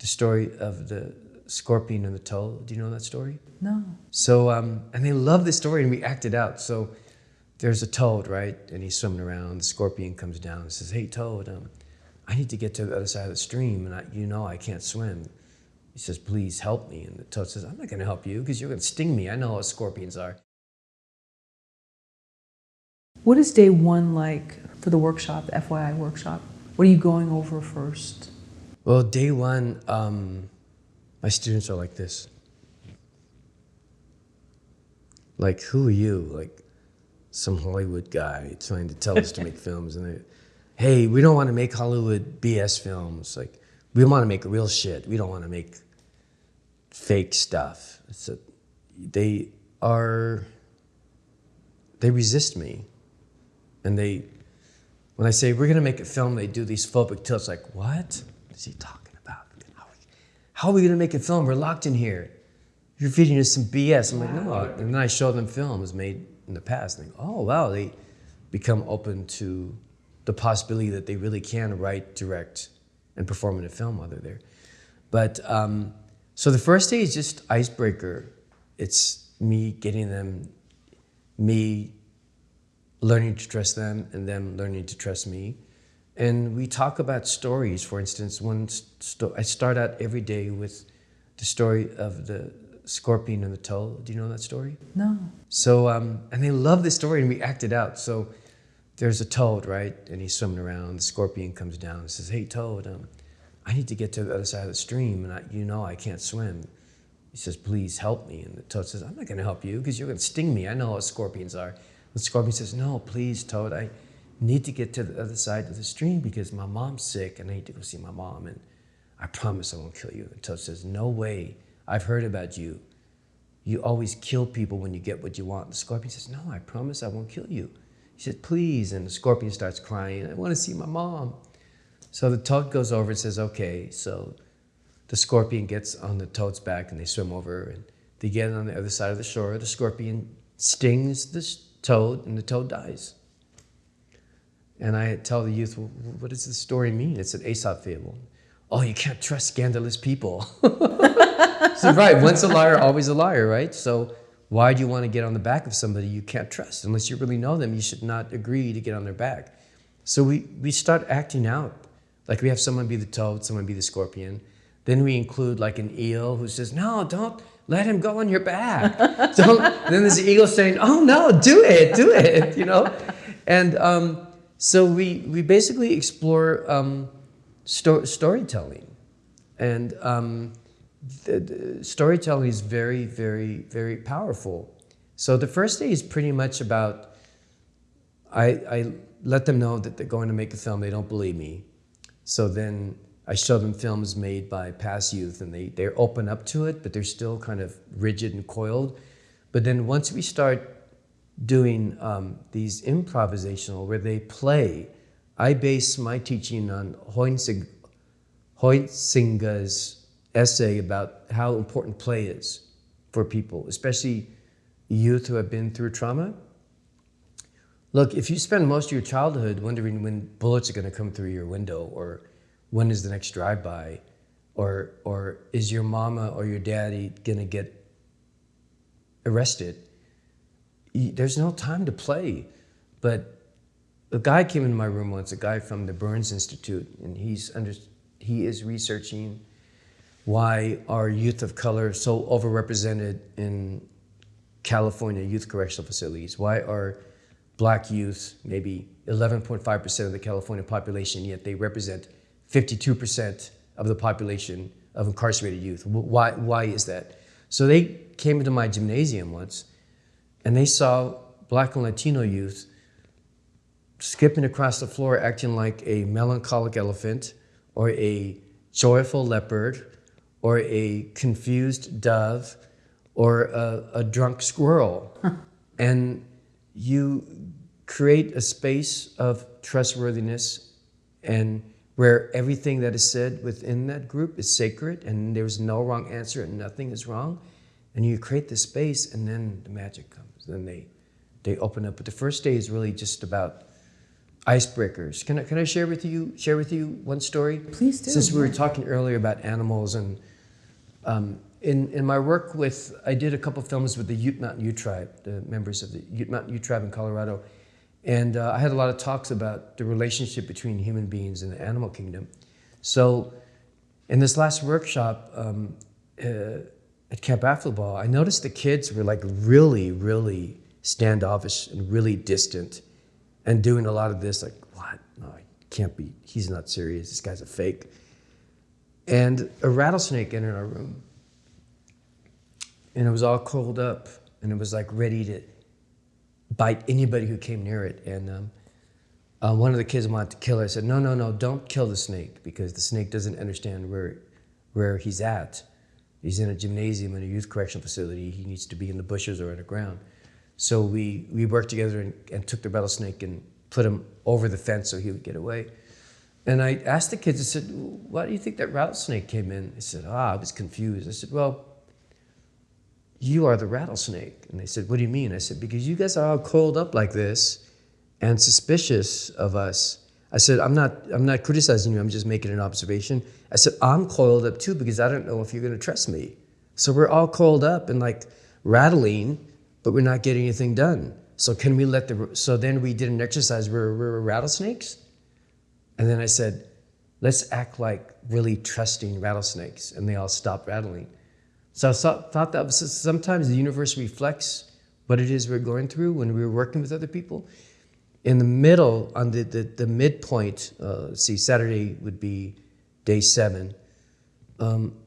the story of the scorpion and the toad. Do you know that story? No. So, and they love this story, and we act it out. So there's a toad, right? And he's swimming around. The scorpion comes down and says, "Hey, toad, I need to get to the other side of the stream, and I can't swim." He says, "Please help me." And the toad says, "I'm not going to help you because you're going to sting me. I know how scorpions are." What is day one like for the workshop, the FYI workshop? What are you going over first? Well, day one, my students are like this. Like, who are you? Like some Hollywood guy trying to tell us to make films. And they, hey, we don't want to make Hollywood BS films. Like, we want to make real shit. We don't want to make fake stuff. So they resist me. And when I say, we're going to make a film, they do these phobic tilts like, what is he talking about? How are we going to make a film? We're locked in here. You're feeding us some BS. I'm like, no. And then I show them films made in the past. And they go, oh, wow. They become open to the possibility that they really can write, direct, and perform in a film while they're there. But so the first day is just icebreaker. It's me getting them, me learning to trust them, and them learning to trust me. And we talk about stories. For instance, I start out every day with the story of the scorpion and the toad. Do you know that story? No. So, and they love this story, and we act it out. So there's a toad, right? And he's swimming around. The scorpion comes down and says, "Hey, toad, I need to get to the other side of the stream, and I can't swim." He says, "Please help me." And the toad says, "I'm not going to help you because you're going to sting me. I know how scorpions are." The scorpion says, "No, please, toad, I need to get to the other side of the stream because my mom's sick and I need to go see my mom, and I promise I won't kill you." The toad says, "No way. I've heard about you. You always kill people when you get what you want." The scorpion says, "No, I promise I won't kill you." He said, "Please." And the scorpion starts crying, "I want to see my mom." So the toad goes over and says, "Okay." So the scorpion gets on the toad's back and they swim over and they get on the other side of the shore. The scorpion stings the toad and the toad dies. And I tell the youth, "Well, what does this story mean?" It's an Aesop fable. "Oh, you can't trust scandalous people." So right, once a liar, always a liar, right? So why do you want to get on the back of somebody you can't trust? Unless you really know them, you should not agree to get on their back. So we start acting out. Like we have someone be the toad, someone be the scorpion. Then we include like an eel who says, "No, don't let him go on your back." Then there's the eagle saying, "Oh no, do it, And so we basically explore storytelling. And the storytelling is very, very, very powerful. So the first day is pretty much about, I let them know that they're going to make a film. They don't believe me. So then I show them films made by past youth, and they're open up to it, but they're still kind of rigid and coiled. But then once we start doing these improvisational, where they play, I base my teaching on Huizinga's essay about how important play is for people, especially youth who have been through trauma. Look, if you spend most of your childhood wondering when bullets are going to come through your window, or when is the next drive-by, or is your mama or your daddy going to get arrested, there's no time to play. But a guy came into my room once, a guy from the Burns Institute, and he is researching why are youth of color so overrepresented in California youth correctional facilities. Why are black youth maybe 11.5% of the California population, yet they represent 52% of the population of incarcerated youth? Why is that? So they came into my gymnasium once, and they saw black and Latino youth skipping across the floor acting like a melancholic elephant, or a joyful leopard, or a confused dove, or a drunk squirrel. And you create a space of trustworthiness, and where everything that is said within that group is sacred, and there's no wrong answer and nothing is wrong. And you create this space, and then the magic comes. Then they open up. But the first day is really just about icebreakers. Can I share with you one story? Please do. Since we were talking earlier about animals, and in my work with, I did a couple films with the Ute Mountain Ute tribe, the members of the Ute Mountain Ute tribe in Colorado, and I had a lot of talks about the relationship between human beings and the animal kingdom. So in this last workshop at Camp Affleball, I noticed the kids were like really, really standoffish and really distant and doing a lot of this, like, what? No, it can't be. He's not serious. This guy's a fake. And a rattlesnake entered our room. And it was all curled up. And it was like ready to bite anybody who came near it. And one of the kids wanted to kill it. I said, no, don't kill the snake, because the snake doesn't understand where he's at. He's in a gymnasium in a youth correctional facility. He needs to be in the bushes or underground. So we worked together and took the rattlesnake and put him over the fence so he would get away. And I asked the kids, I said, why do you think that rattlesnake came in? They said, I was confused. I said, well, you are the rattlesnake. And they said, what do you mean? I said, because you guys are all coiled up like this and suspicious of us. I said, I'm not criticizing you, I'm just making an observation. I said, I'm coiled up too, because I don't know if you're gonna trust me. So we're all coiled up and like rattling, but we're not getting anything done. So can we so then we did an exercise where we were rattlesnakes. And then I said, let's act like really trusting rattlesnakes. And they all stopped rattling. So I thought that was, sometimes the universe reflects what it is we're going through when we were working with other people. In the middle, on the midpoint, Saturday would be day 7,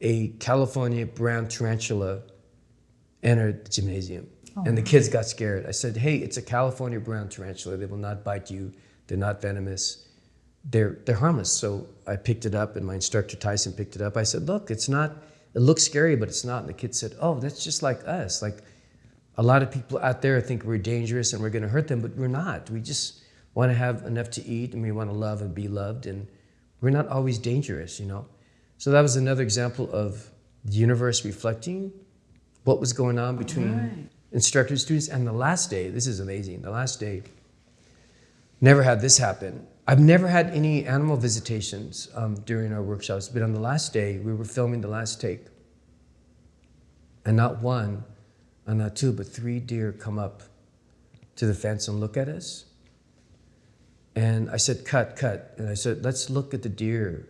a California brown tarantula entered the gymnasium. Oh. And the kids got scared. I said, hey, it's a California brown tarantula. They will not bite you. They're not venomous. They're harmless. So I picked it up, and my instructor Tyson picked it up. I said, look, it looks scary, but it's not. And the kid said, oh, that's just like us. Like, a lot of people out there think we're dangerous and we're going to hurt them, but we're not. We just want to have enough to eat, and we want to love and be loved, and we're not always dangerous, you know? So that was another example of the universe reflecting what was going on between instructor and students. And the last day, this is amazing, the last day, never had this happen. I've never had any animal visitations during our workshops, but on the last day, we were filming the last take, and not one, and not 2, but 3 deer come up to the fence and look at us. And I said, cut. And I said, let's look at the deer.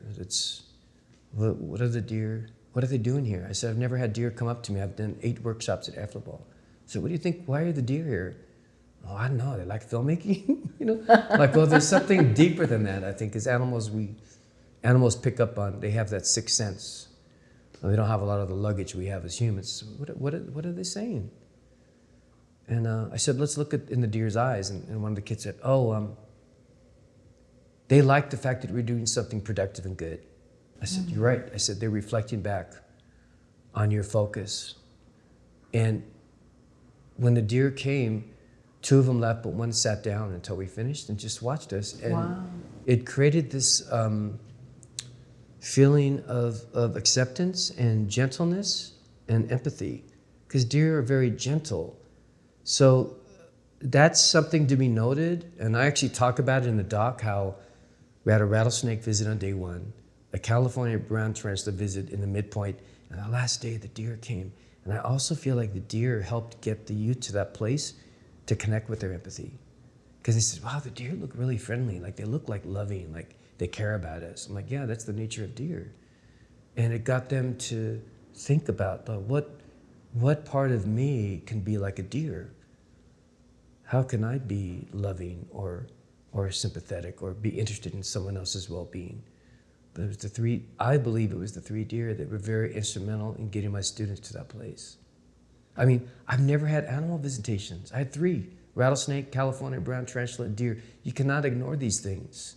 What are the deer? What are they doing here? I said, I've never had deer come up to me. I've done 8 workshops at Affleball. So what do you think? Why are the deer here? Oh, I don't know. They like filmmaking, you know? Like, well, there's something deeper than that, I think, because animals pick up on, they have that sixth sense. They don't have a lot of the luggage we have as humans. So what are they saying? And I said, let's look in the deer's eyes. And one of the kids said, they like the fact that we're doing something productive and good. I said, you're right. I said, they're reflecting back on your focus. And when the deer came, 2 of them left, but 1 sat down until we finished and just watched us. And it created this feeling of acceptance and gentleness and empathy, because deer are very gentle. So that's something to be noted. And I actually talk about it in the doc, how we had a rattlesnake visit on day 1, a California brown tarantula visit in the midpoint, and the last day the deer came. And I also feel like the deer helped get the youth to that place to connect with their empathy. Because they said, wow, the deer look really friendly. Like, they look like loving, like they care about us. I'm like, yeah, that's the nature of deer. And it got them to think about what part of me can be like a deer? How can I be loving or sympathetic or be interested in someone else's well-being? But it was I believe it was the 3 deer that were very instrumental in getting my students to that place. I mean, I've never had animal visitations. I had 3, rattlesnake, California brown tarantula, deer. You cannot ignore these things.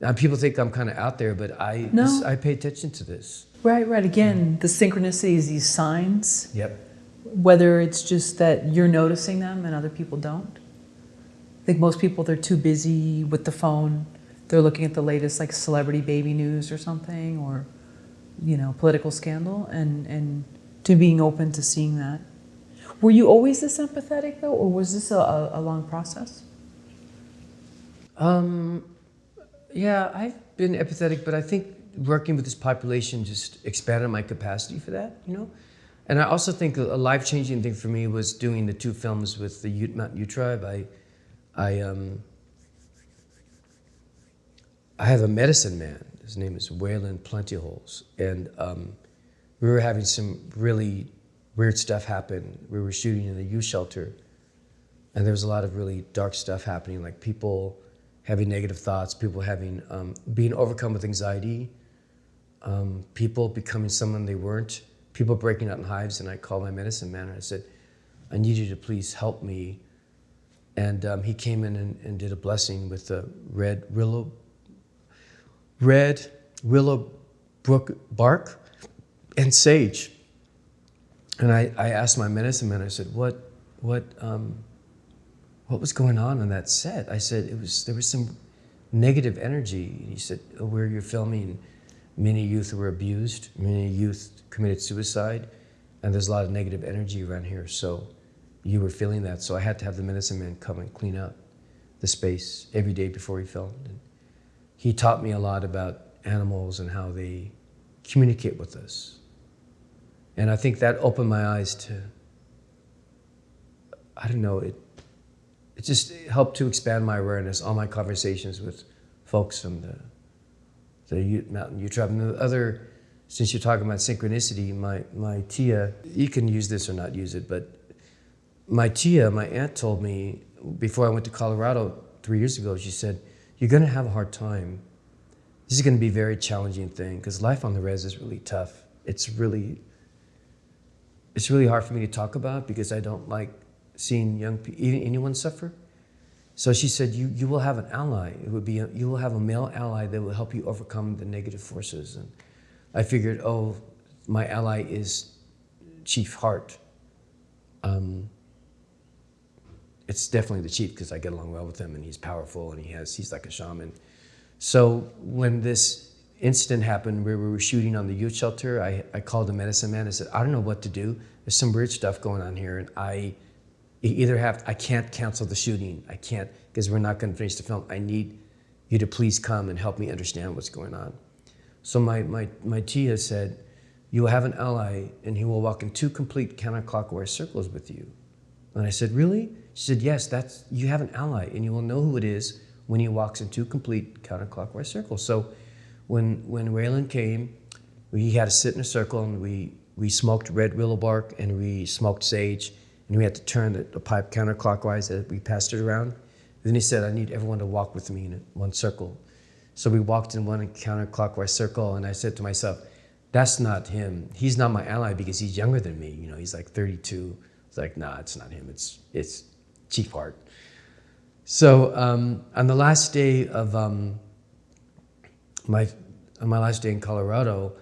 Now, people think I'm kind of out there, but I pay attention to this. Right. Again, the synchronicities, these signs. Yep. Whether it's just that you're noticing them and other people don't. I think most people, they're too busy with the phone. They're looking at the latest, like, celebrity baby news or something, or, you know, political scandal, and to being open to seeing that. Were you always this empathetic, though, or was this a long process? Yeah, I've been empathetic, but I think working with this population just expanded my capacity for that, you know? And I also think a life-changing thing for me was doing the 2 films with the Mountain Ute tribe. I, um, I have a medicine man. His name is Waylon Plentyholes. And we were having some really weird stuff happen. We were shooting in a youth shelter, and there was a lot of really dark stuff happening, like people having negative thoughts, people having being overcome with anxiety, people becoming someone they weren't, people breaking out in hives. And I called my medicine man and I said, I need you to please help me. And he came in and did a blessing with the red willow brook bark and sage. And I asked my medicine man, I said, what was going on that set? I said, there was some negative energy. And he said, oh, where you're filming, many youth were abused, many youth committed suicide, and there's a lot of negative energy around here. So you were feeling that. So I had to have the medicine man come and clean up the space every day before he filmed. And he taught me a lot about animals and how they communicate with us. And I think that opened my eyes to, I don't know, it just helped to expand my awareness, all my conversations with folks from the Mountain Ute tribe. And the other, since you're talking about synchronicity, my tia, you can use this or not use it, but my tia, my aunt told me before I went to Colorado 3 years ago, she said, you're gonna have a hard time. This is gonna be a very challenging thing because life on the res is really tough. It's really hard for me to talk about because I don't like seeing young people, anyone suffer. So she said, you will have an ally. You will have a male ally that will help you overcome the negative forces. And I figured, oh, my ally is Chief Hart. It's definitely the chief because I get along well with him and he's powerful and he's like a shaman. So when this incident happened where we were shooting on the youth shelter, I called the medicine man and said, I don't know what to do. There's some weird stuff going on here and I can't cancel the shooting. I can't, because we're not going to finish the film. I need you to please come and help me understand what's going on. So my tia said, you will have an ally and he will walk in 2 complete counterclockwise circles with you. And I said, really? She said, yes, you have an ally and you will know who it is when he walks in 2 complete counterclockwise circles. So when Waylon came, he had to sit in a circle and we smoked red willow bark and we smoked sage. And we had to turn the pipe counterclockwise as we passed it around. Then he said, I need everyone to walk with me in 1 circle. So we walked in 1 counterclockwise circle, and I said to myself, that's not him. He's not my ally because he's younger than me. You know, he's like 32. It's like, nah, it's not him. It's Chief Hart. So on the last day of my last day in Colorado,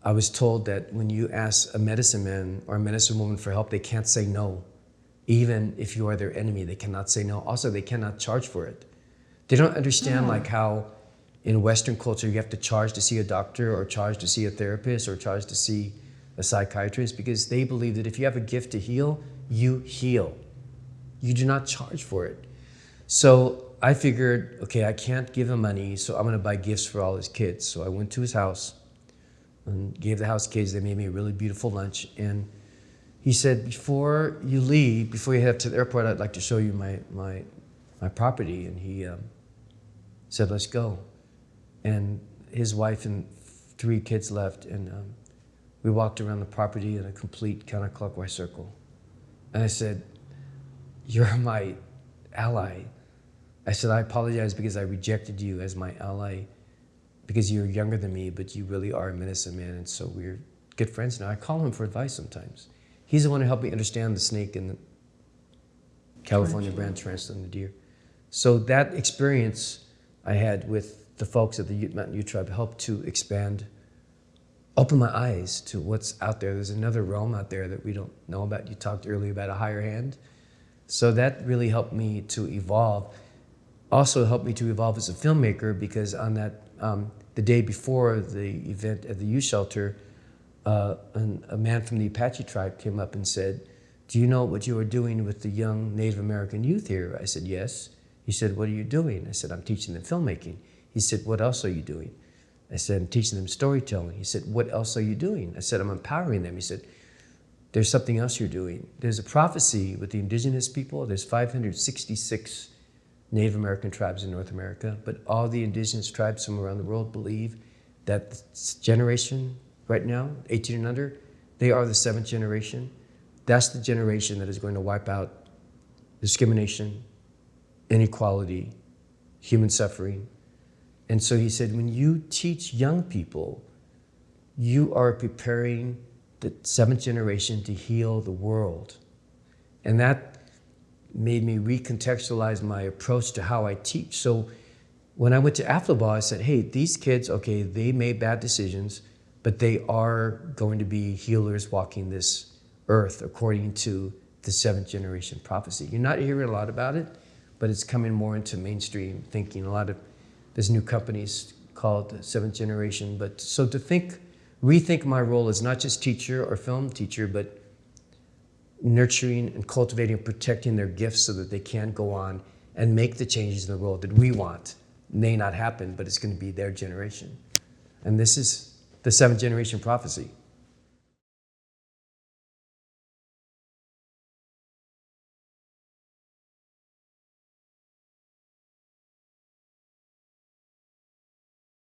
I was told that when you ask a medicine man or a medicine woman for help, they can't say no. Even if you are their enemy, they cannot say no. Also, they cannot charge for it. They don't understand like how in Western culture you have to charge to see a doctor or charge to see a therapist or charge to see a psychiatrist because they believe that if you have a gift to heal, you heal. You do not charge for it. So I figured, okay, I can't give him money, so I'm gonna buy gifts for all his kids. So I went to his house and gave the house kids, they made me a really beautiful lunch. And he said, before you leave, before you head to the airport, I'd like to show you my property. And he said, let's go. And his wife and 3 kids left, and we walked around the property in a complete counterclockwise circle. And I said, you're my ally. I said, I apologize because I rejected you as my ally because you're younger than me, but you really are a medicine man, and so we're good friends now. I call him for advice sometimes. He's the one who helped me understand the snake and the California brand tarantula and the deer. So that experience I had with the folks at the Mountain Ute tribe helped to expand, open my eyes to what's out there. There's another realm out there that we don't know about. You talked earlier about a higher hand. So that really helped me to evolve. Also helped me to evolve as a filmmaker because on that, the day before the event at the youth shelter, a man from the Apache tribe came up and said, do you know what you are doing with the young Native American youth here? I said, yes. He said, what are you doing? I said, I'm teaching them filmmaking. He said, what else are you doing? I said, I'm teaching them storytelling. He said, what else are you doing? I said, I'm empowering them. He said, there's something else you're doing. There's a prophecy with the indigenous people. There's 566 Native American tribes in North America, but all the indigenous tribes from around the world believe that this generation right now, 18 and under, they are the 7th generation. That's the generation that is going to wipe out discrimination, inequality, human suffering. And so he said, when you teach young people, you are preparing the 7th generation to heal the world. And that made me recontextualize my approach to how I teach. So when I went to Afflaball, I said, hey, these kids, okay, they made bad decisions, but they are going to be healers walking this earth according to the 7th generation prophecy. You're not hearing a lot about it, but it's coming more into mainstream thinking. There's new companies called 7th generation. But so to rethink my role as not just teacher or film teacher, but nurturing and cultivating and protecting their gifts so that they can go on and make the changes in the world that we want. May not happen, but it's going to be their generation. And this is the 7th generation prophecy.